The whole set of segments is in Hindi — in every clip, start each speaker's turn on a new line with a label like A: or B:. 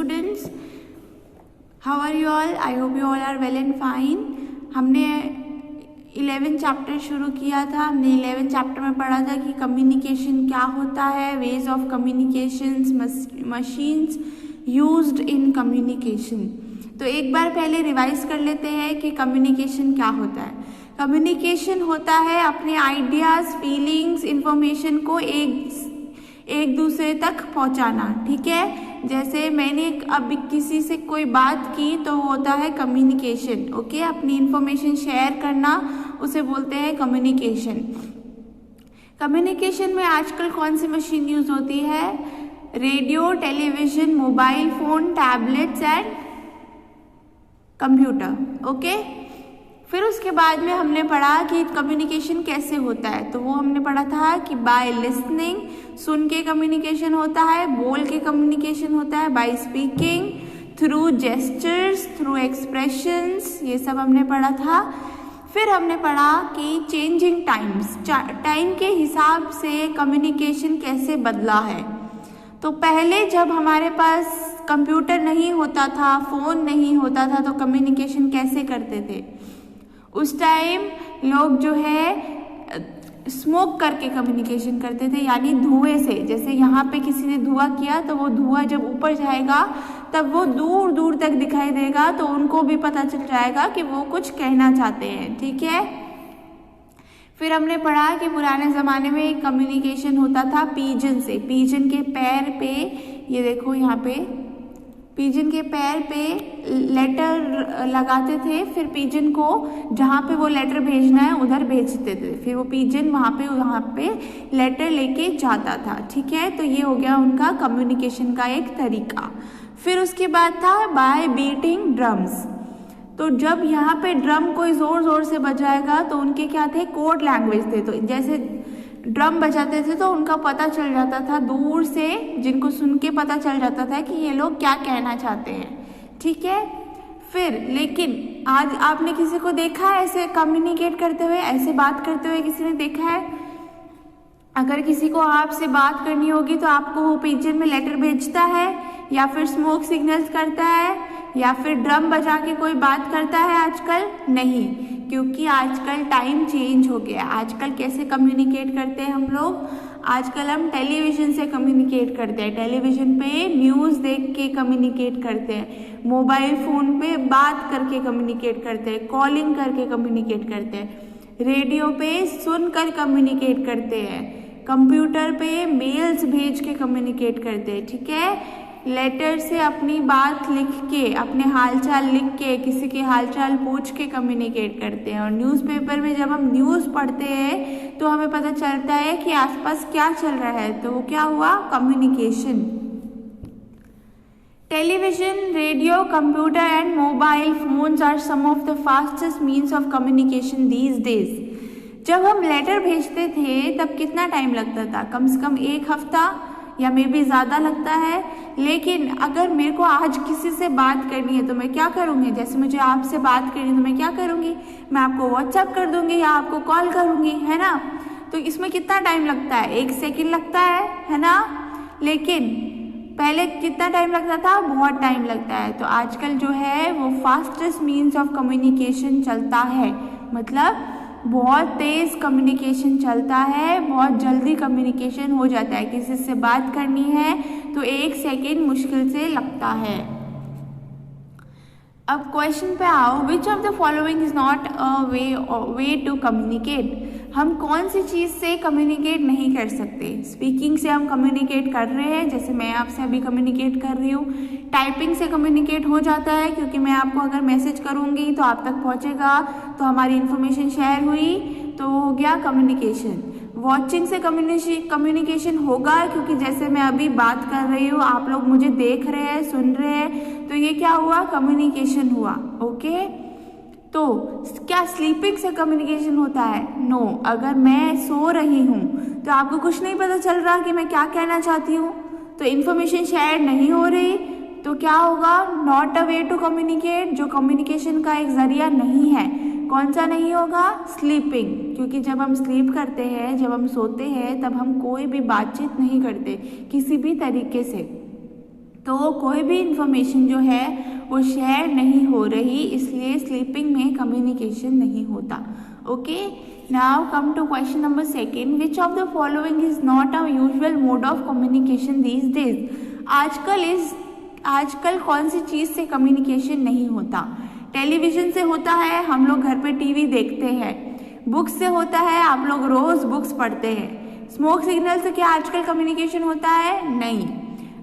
A: students, how are you all? I hope you all are well and fine. हमने 11 चैप्टर शुरू किया था। हमने 11 चैप्टर में पढ़ा था कि कम्युनिकेशन क्या होता है, ways of communications, machines used in communication. तो एक बार पहले रिवाइज कर लेते हैं कि कम्युनिकेशन क्या होता है। कम्युनिकेशन होता है अपने आइडियाज़, फीलिंग्स, इंफॉर्मेशन को एक दूसरे तक पहुंचाना। ठीक है, जैसे मैंने अभी किसी से कोई बात की तो होता है कम्युनिकेशन। ओके, अपनी इंफॉर्मेशन शेयर करना उसे बोलते हैं कम्युनिकेशन। कम्युनिकेशन में आजकल कौन सी मशीन यूज होती है? Radio, television, mobile phone, tablets and computer. Okay, फिर उसके बाद में हमने पढ़ा कि कम्युनिकेशन कैसे होता है। तो वो हमने पढ़ा था कि बाय लिसनिंग, सुन के कम्युनिकेशन होता है, बोल के कम्युनिकेशन होता है, by speaking, through gestures, through expressions, ये सब हमने पढ़ा था। फिर हमने पढ़ा कि चेंजिंग टाइम्स, टाइम के हिसाब से कम्युनिकेशन कैसे बदला है। तो पहले जब हमारे पास कंप्यूटर नहीं होता था, फ़ोन नहीं होता था, तो कम्युनिकेशन कैसे करते थे? उस टाइम लोग जो है स्मोक करके कम्युनिकेशन करते थे, यानी धुएं से। जैसे यहाँ पे किसी ने धुआं किया तो वो धुआं जब ऊपर जाएगा तब वो दूर दूर तक दिखाई देगा, तो उनको भी पता चल जाएगा कि वो कुछ कहना चाहते हैं। ठीक है, फिर हमने पढ़ा कि पुराने ज़माने में एक कम्युनिकेशन होता था पीजन से। पीजन के पैर पे, ये देखो यहाँ पे, पीजन के पैर पे लेटर लगाते थे। फिर पीजन को जहाँ पे वो लेटर भेजना है उधर भेजते थे। फिर वो पीजन वहाँ पे लेटर लेके जाता था। ठीक है, तो ये हो गया उनका कम्युनिकेशन का एक तरीका। फिर उसके बाद था बाय बीटिंग ड्रम्स। तो जब यहाँ पे ड्रम कोई ज़ोर ज़ोर से बजाएगा तो उनके क्या थे, कोड लैंग्वेज थे। तो जैसे ड्रम बजाते थे तो उनका पता चल जाता था दूर से, जिनको सुन के पता चल जाता था कि ये लोग क्या कहना चाहते हैं। ठीक है, फिर लेकिन आज आपने किसी को देखा है ऐसे कम्युनिकेट करते हुए, ऐसे बात करते हुए किसी ने देखा है? अगर किसी को आपसे बात करनी होगी तो आपको वो पिजन में लेटर भेजता है, या फिर स्मोक सिग्नल्स करता है, या फिर ड्रम बजा के कोई बात करता है आजकल? नहीं, क्योंकि आजकल टाइम चेंज हो गया। आजकल कैसे कम्युनिकेट करते हैं हम लोग? आजकल हम टेलीविज़न से कम्युनिकेट करते हैं, टेलीविज़न पे न्यूज़ देख के कम्युनिकेट करते हैं, मोबाइल फ़ोन पे बात करके कम्युनिकेट करते हैं, कॉलिंग करके कम्युनिकेट करते हैं, रेडियो पे सुनकर कम्युनिकेट करते हैं, कंप्यूटर पे मेल्स भेज के कम्युनिकेट करते हैं। ठीक है, लेटर से अपनी बात लिख के, अपने हालचाल लिख के, किसी के हालचाल पूछ के कम्युनिकेट करते हैं। और न्यूज़पेपर में जब हम न्यूज़ पढ़ते हैं तो हमें पता चलता है कि आसपास क्या चल रहा है, तो वो क्या हुआ, communication. Television, radio, computer and mobile phones are some of the fastest means of communication these days. जब हम लेटर भेजते थे तब कितना टाइम लगता था? कम से कम 1 हफ्ता या मे बी ज़्यादा लगता है। लेकिन अगर मेरे को आज किसी से बात करनी है तो मैं क्या करूँगी? जैसे मुझे आपसे बात करनी है तो मैं क्या करूँगी? मैं आपको व्हाट्सएप कर दूँगी या आपको कॉल करूँगी, है ना? तो इसमें कितना टाइम लगता है? 1 सेकेंड लगता है ना? लेकिन पहले कितना टाइम लगता था? बहुत टाइम लगता है। तो आजकल जो है वो फास्टेस्ट मीन्स ऑफ कम्युनिकेशन चलता है, मतलब बहुत तेज़ कम्युनिकेशन चलता है, बहुत जल्दी कम्युनिकेशन हो जाता है। किसी से बात करनी है तो 1 सेकेंड मुश्किल से लगता है। अब क्वेश्चन पे आओ, which of the following is not a way to communicate? हम कौन सी चीज़ से कम्युनिकेट नहीं कर सकते? स्पीकिंग से हम कम्युनिकेट कर रहे हैं, जैसे मैं आपसे अभी कम्युनिकेट कर रही हूँ। टाइपिंग से कम्युनिकेट हो जाता है, क्योंकि मैं आपको अगर मैसेज करूँगी तो आप तक पहुँचेगा, तो हमारी इन्फॉर्मेशन शेयर हुई, तो हो गया कम्युनिकेशन। वॉचिंग से कम्युनिकेशन होगा, क्योंकि जैसे मैं अभी बात कर रही हूँ, आप लोग मुझे देख रहे हैं, सुन रहे हैं, तो ये क्या हुआ, कम्युनिकेशन हुआ। ओके, तो क्या स्लीपिंग से कम्युनिकेशन होता है? नो। अगर मैं सो रही हूँ तो आपको कुछ नहीं पता चल रहा कि मैं क्या कहना चाहती हूँ, तो इन्फॉर्मेशन शेयर नहीं हो रही, तो क्या होगा, not a way to communicate, जो कम्युनिकेशन का एक जरिया नहीं है। कौन सा नहीं होगा? स्लीपिंग, क्योंकि जब हम स्लीप करते हैं, जब हम सोते हैं, तब हम कोई भी बातचीत नहीं करते किसी भी तरीके से। तो कोई भी इंफॉर्मेशन जो है वो शेयर नहीं हो रही, इसलिए स्लीपिंग में कम्युनिकेशन नहीं होता। Okay, now come to question number second, which of the following is not a usual mode of communication these days. आजकल कौन सी चीज़ से कम्युनिकेशन नहीं होता? टेलीविज़न से होता है, हम लोग घर पे टीवी देखते हैं। बुक्स से होता है, आप लोग रोज़ बुक्स पढ़ते हैं। स्मोक सिग्नल से क्या आजकल कम्युनिकेशन होता है? नहीं,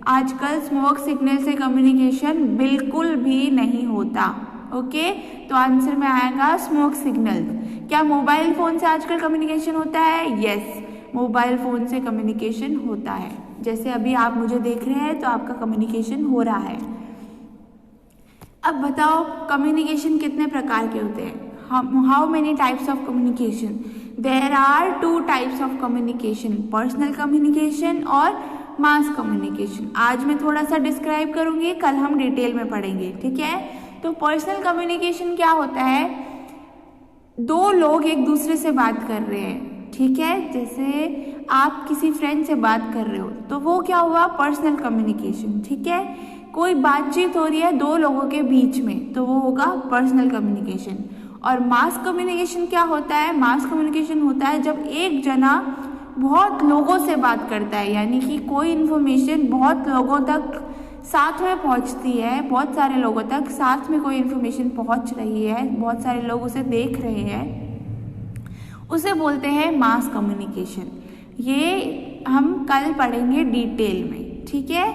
A: आजकल स्मोक सिग्नल से कम्युनिकेशन बिल्कुल भी नहीं होता। ओके, तो आंसर में आएगा स्मोक सिग्नल। क्या मोबाइल फ़ोन से आजकल कम्युनिकेशन होता है? यस, मोबाइल फ़ोन से कम्युनिकेशन होता है। जैसे अभी आप मुझे देख रहे हैं तो आपका कम्युनिकेशन हो रहा है। अब बताओ कम्युनिकेशन कितने प्रकार के होते हैं? How many types of communication? There are 2 types of communication, personal communication और मास कम्युनिकेशन। आज मैं थोड़ा सा डिस्क्राइब करूंगी, कल हम डिटेल में पढ़ेंगे, ठीक है? तो पर्सनल कम्युनिकेशन क्या होता है? 2 लोग एक दूसरे से बात कर रहे हैं, ठीक है? जैसे आप किसी फ्रेंड से बात कर रहे हो तो वो क्या हुआ? पर्सनल कम्युनिकेशन, ठीक है? कोई बातचीत हो रही है 2 लोगों के बीच में तो वो होगा पर्सनल कम्युनिकेशन। और मास कम्युनिकेशन क्या होता है? मास कम्युनिकेशन होता है जब एक जना बहुत लोगों से बात करता है, यानी कि कोई इन्फॉर्मेशन बहुत लोगों तक साथ में पहुंचती है, बहुत सारे लोगों तक साथ में कोई इन्फॉर्मेशन पहुंच रही है, बहुत सारे लोग उसे देख रहे हैं, उसे बोलते हैं मास कम्युनिकेशन। ये हम कल पढ़ेंगे डिटेल में, ठीक है?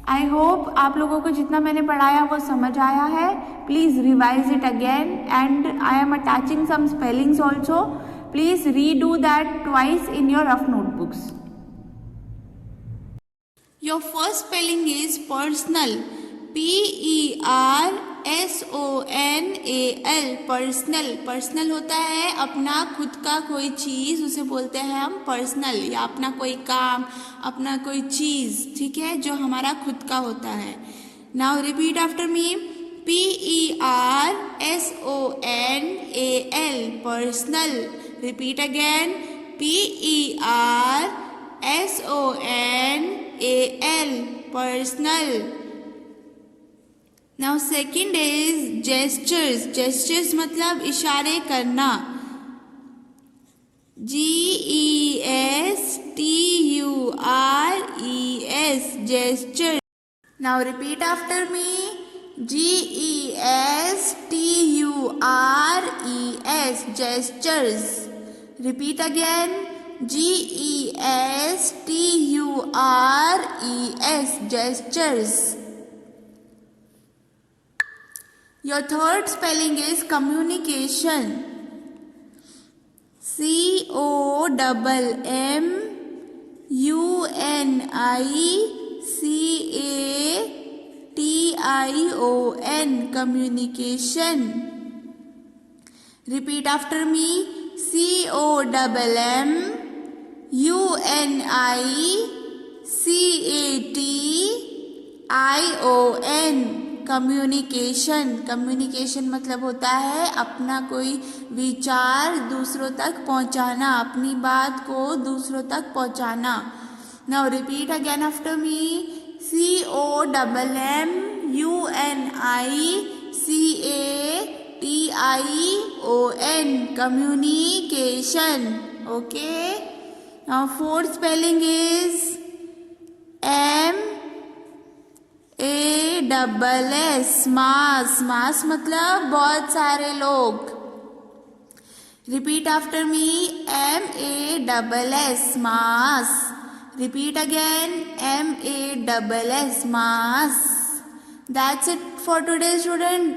A: आई होप आप लोगों को जितना मैंने पढ़ाया वो समझ आया है। Please revise it again and I am attaching some spellings also. Please redo that twice in your rough notebooks. Your first spelling is personal. PERSONAL, personal. Personal होता है अपना खुद का कोई चीज़, उसे बोलते हैं हम पर्सनल, या अपना कोई काम, अपना कोई चीज़, ठीक है, जो हमारा खुद का होता है। Now repeat after me, PERSONAL, personal. Repeat again, PERSONAL, personal. Now second is gestures. Gestures मतलब इशारे करना। GESTURES, gestures. Now repeat after me, GESTURES, gestures. Repeat again, GESTURES, gestures. Your third spelling is communication. COMMUNICATION, communication. Repeat after me, COMMUNICATION, communication. Communication मतलब होता है अपना कोई विचार दूसरों तक पहुंचाना, अपनी बात को दूसरों तक पहुंचाना। Now repeat again after me, COMMUNICATION, communication. Okay. Now fourth spelling is MASS, mass। mass मतलब बहुत सारे लोग। Repeat after me, MASS, mass। Repeat again, MASS, mass। That's it for today, student.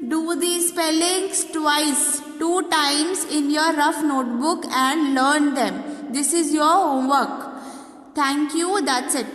A: Do these spellings twice, 2 times in your rough notebook and learn them. This is your homework. Thank you. That's it.